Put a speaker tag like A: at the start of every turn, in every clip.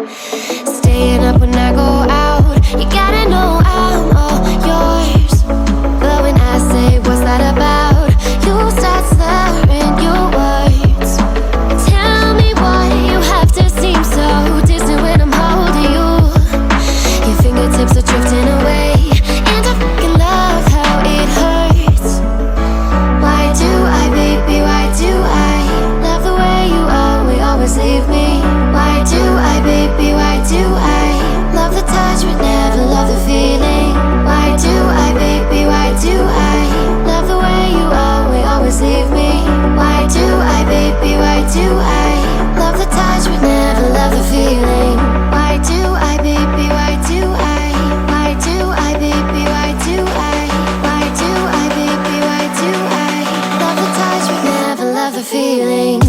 A: Staying up when I go out, you gotta know I'm all yours. But when I say what's that about, you start slurring your words. Tell me why you have to seem so distant when I'm holding you. Your fingertips are drifting away, and I fucking love how it hurts. Why do I, baby, why do I love the way you always leave me? Why do I, baby, why do I love the touch but never love the feeling? Why do I, baby, why do I love the way you always leave me? Why do I, baby, why do I love the touch but never love the feeling? Why do I, baby, why do I? Why do I, baby, why do I? Why do I, baby, why do I love the touch but never love the feeling?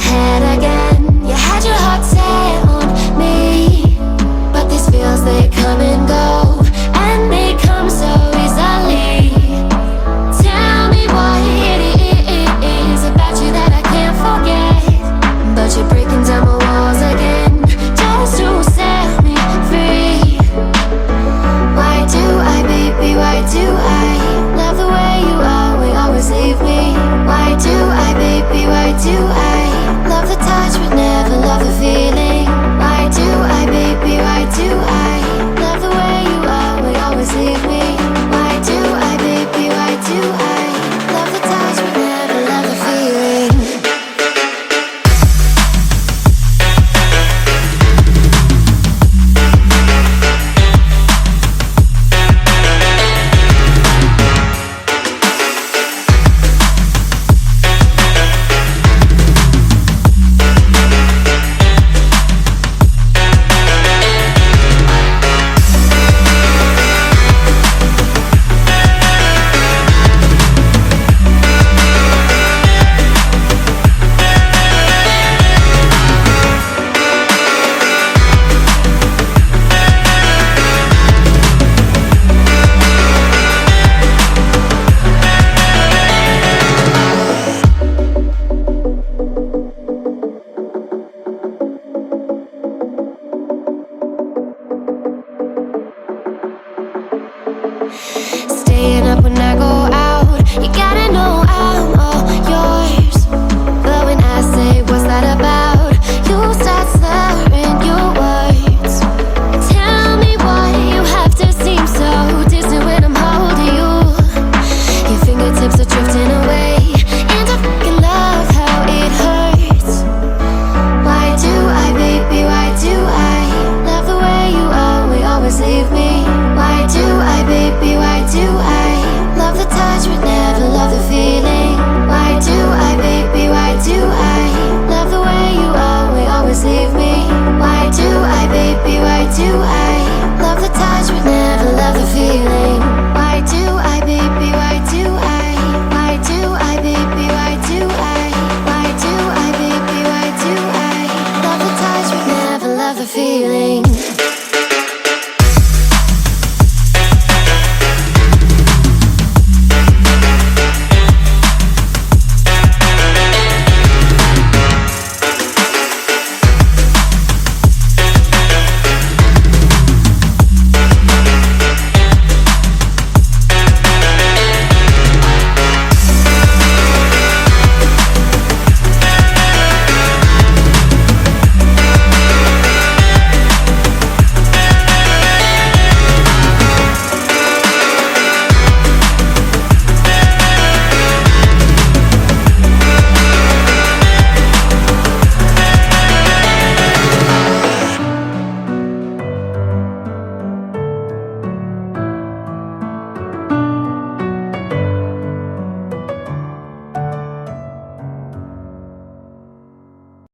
A: head.